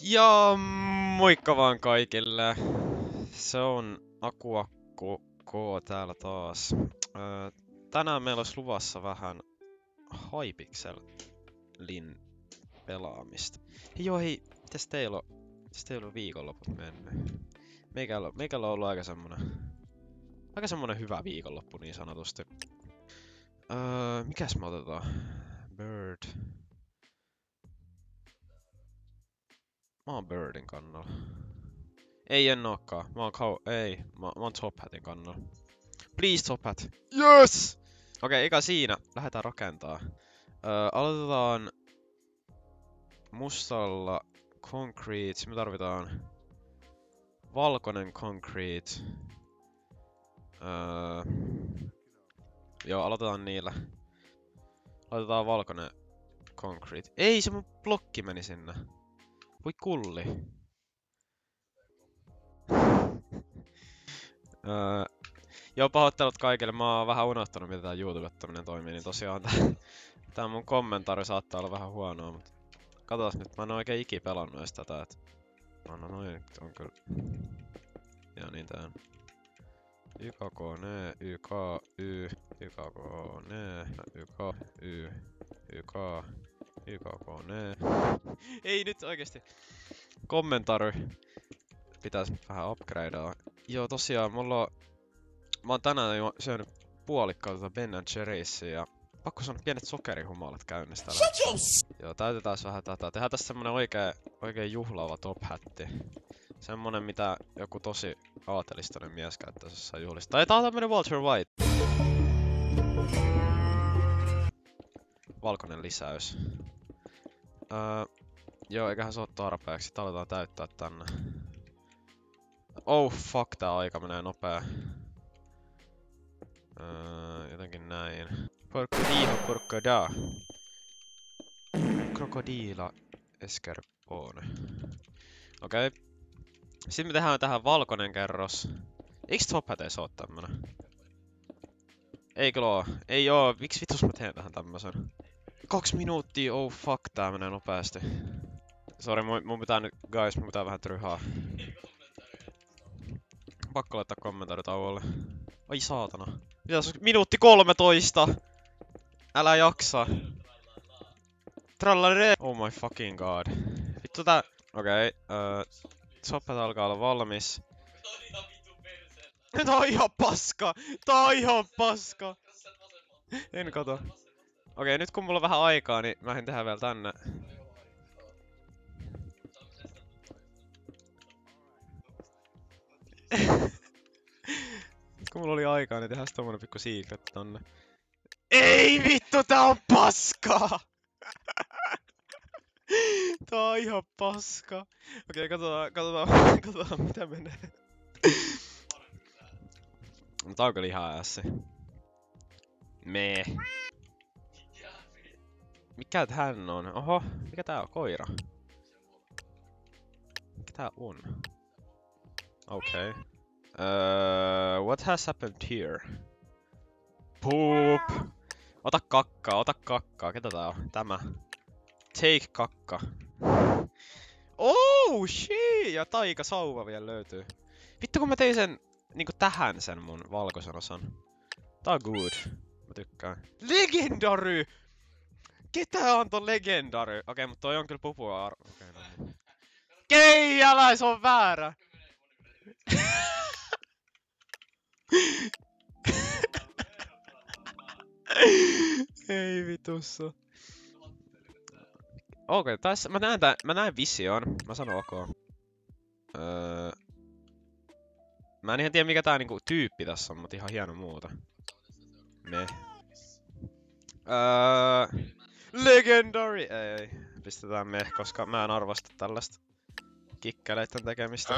Ja moikka vaan kaikille. Se on Akuakku K täällä taas. Tänään meillä olisi luvassa vähän Hypixelin pelaamista. Hei, mites teillä on viikonloput mennyt? Meikällä on ollut aika semmonen hyvä viikonloppu niin sanotusti. Mikäs me otetaan? Bird. Mä oon Birdin kannalla. En ookaan. Mä oon Top Hatin kannalla. Please Top Hat. Yes! Okei, eikä siinä. Lähdetään rakentaa. Aloitetaan mustalla concrete. Me tarvitaan valkoinen concrete. Joo, aloitetaan niillä. Aloitetaan valkoinen concrete. Ei, se mun blokki meni sinne. Voi kulli. Joo, pahoittelut kaikille. Mä oon vähän unohtanut, miten tää YouTubettaminen toimii, niin tosiaan tää mun kommentaari saattaa olla vähän huonoa, mutta katsotaan nyt. Mä en oo oikein ikinä pelannut edes tätä, et... No noin, on kyllä... Ja niin tää on. YKK, ne, YK, Y, YKK, ne, YK, Y, YK, YKK, ne. Ei nyt oikeesti. Kommentaari pitäis vähän upgradea. Joo, tosiaan mä oon tänään jo syönyt puolikkaita Ben & Jerry'siä ja pakko sanoa pienet sokerihumalat käynnissä täällä. Joo, täytetääs vähän tätä. Tehdään tässä semmonen oikein juhlaava top-hätti. Semmonen mitä joku tosi aatelistoinen mies käyttäisi jossain juhlista. Tai tää on tämmönen Walter White. Valkoinen lisäys. Joo, eiköhän se oo tarpeeksi. Sitten aletaan täyttää tänne. Oh fuck, tää aika menee nopea. Jotenkin näin. Porcada. Crocodila escarpone. Okei. Sitten me tehdään tähän valkoinen kerros. Eiks Top Hat ees oo tämmönen? Ei kyllä oo. Ei oo. Miksi vitus mä teen tähän tämmösen? 2 minuuttia, oh fuck, tää menee nopeasti. Sori, mun pitää nyt, guys, mun pitää vähän tryhaa. Pakko laittaa kommentaari tauolle. Ai saatana. Mitäs minuutti 13? Älä jaksa. Trallare. Oh my fucking god. Vittu tää... Okei, Top Hat alkaa olla valmis. Tää on ihan paska! Tää on ihan paska! En kato. Okei, nyt kun mulla on vähän aikaa, niin mä en tehdä vielä tänne. Kun mulla oli aikaa, niin tehdään tommonen pikku secret tonne. Ei vittu, tää on paskaa! Tää on ihan paska. Okei, katsotaan mitä menee. Tää on kyllä ihan ässi. Mee. Mikä tän on? Oho, mikä tää on? Koira. Mikä tää on? Okei. What has happened here? Poop! Ota kakkaa. Ketä tää on? Tämä. Take kakka. Oh shit! Ja taikasauva vielä löytyy. Vittu kun mä tein sen niinku tähän sen mun valkoisen osan. Tää on good. Mä tykkään. Legendary! Ketä on ton legendary? Okei, mutta toi on kyllä pupua Okei, no niin. Älä, se on väärä! Ei vitussa. Okei, tässä mä näen vision. Mä sanon ok. Mä en ihan tiedä mikä tää niinku tyyppi tässä on, mutta ihan hieno muuta. Me. Legendary! Ei. Pistetään me, koska mä en arvosta tällaista kikkeleitten tekemistä.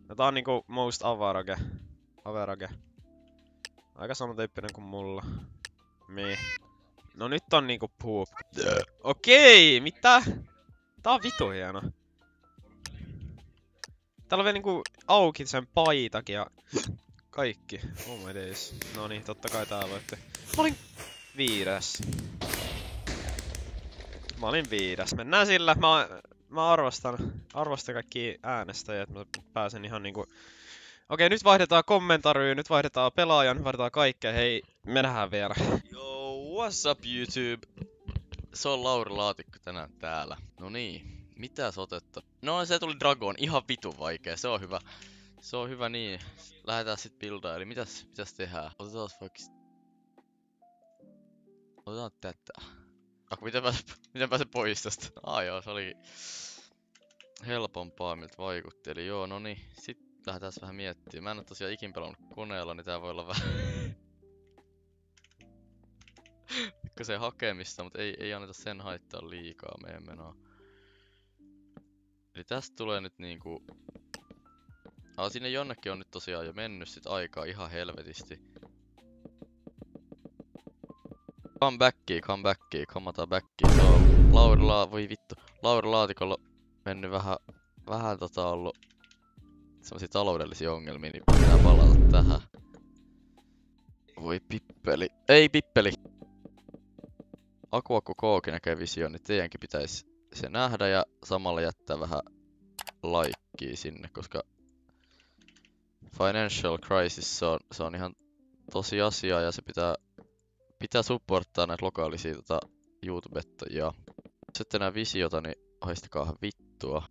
No tää on niinku most average. Aika samantyyppinen kuin mulla. Me. No nyt on niinku poop. Okei, mitä? Tää on vitu hieno. Täällä on vielä niinku auki sen paitakin ja kaikki. Oh my days. No niin, totta kai tää voitte. Mä olin 5. Mennään sillä. mä arvostan kaikki äänestäjiä, että mä pääsen ihan niinku... Okei, nyt vaihdetaan kommentariin, nyt vaihdetaan pelaajan, nyt vaihdetaan kaikkea. Hei, me nähdään vielä. Yo, what's up YouTube? Se on Lauri Laatikko tänään täällä. No niin, mitäs otetta? No se tuli Dragon, ihan vitun vaikea, se on hyvä. Se on hyvä niin. Lähdetään sit buildaan, eli mitäs tehdään? Otetaan vaikka... Otetaan tätä. Miten pääse pois tästä? Joo, se oli helpompaa miltä vaikutti. Eli joo, no niin. Sit lähdetään vähän miettimään. Mä en oo tosiaan ikin pelannut koneella, niin tää voi olla vähän... se hakemista, mutta ei anneta sen haittaa liikaa meidän menoa. Eli tästä tulee nyt niinku... sinne jonnekin on nyt tosiaan jo mennyt sit aikaa ihan helvetisti. Come backiin, kommataan backiin. Se on Lauri Laatikolla mennyt vähän ollut semmosia taloudellisia ongelmia, niin pitää palata tähän. Voi pippeli. Ei pippeli! Aku Kooki näkee vision, niin teidänkin pitäisi se nähdä ja samalla jättää vähän laikkia sinne, koska Financial Crisis se on ihan tosi asia ja se pitää supporttaa näitä lokaalisia YouTubettajia. Sitten nää visiota, niin haistakaa vittua.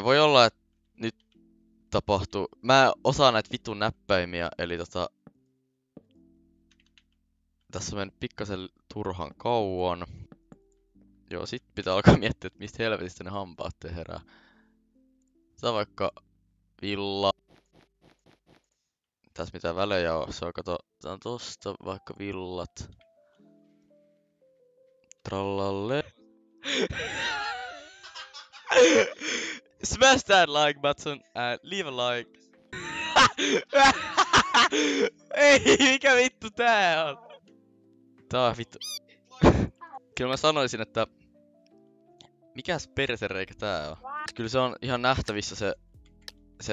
Voi olla, että nyt tapahtuu... Mä osaan näitä vitun näppäimiä, eli tässä on mennyt pikkasen turhan kauan. Joo, sit pitää alkaa miettiä, että mistä helvetistä ne hampaat tehdään. Tää on vaikka villa. Tässä mitään välejä oo. Se on katsotaan tosta vaikka villat. Trallalle. Smash that like button and leave a like. Ei, mikä vittu tää on? Tää on vittu. Kyllä mä sanoisin, että... Mikäs persereikä tää on? Kyllä se on ihan nähtävissä se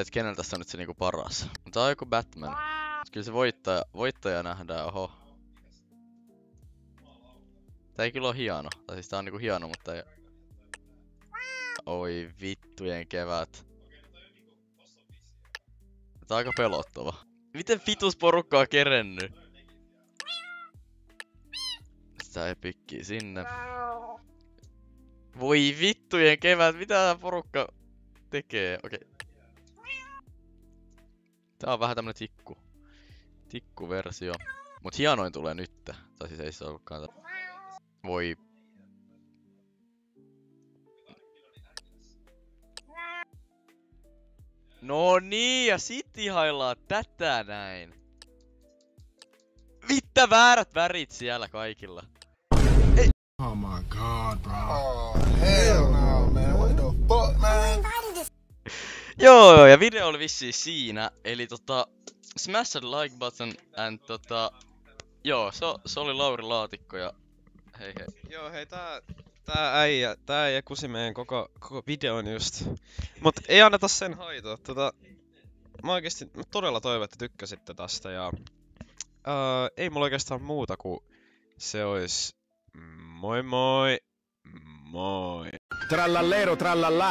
että kenellä tässä on nyt se niinku paras. Tää on joku Batman. Kyllä se voittaja nähdään, oho. Tää ei kyllä oo hieno. Tai siis tää on niinku hieno, mutta ei... Oi vittujen kevät. Tää on aika pelottava. Miten vitus porukka on kerennyt? Sitä epikkii sinne. Voi vittujen kevät, mitä tää porukka tekee? Okei. Tää on vähän tämmönen tikkuversio. Mut hienoin tulee nyt. Tai siis ei se ollutkaan Voi. No niin, ja sit ihaillaan tätä näin. Mitä väärät värit siellä kaikilla. Ei. Oh my god, bro. Oh hell no, man. What the fuck, man? Joo, ja video oli vissiin siinä. Eli smash the like button and joo, se oli Lauri Laatikko ja hei hei. Joo, hei, tää äijä kusi meidän koko videon just. Mut ei anneta sen haitoa. Mä todella toivon, että tykkäsitte tästä ja... ei mulla oikeastaan muuta kuin se ois... Moi moi! Moi! Trallallero, trallalla.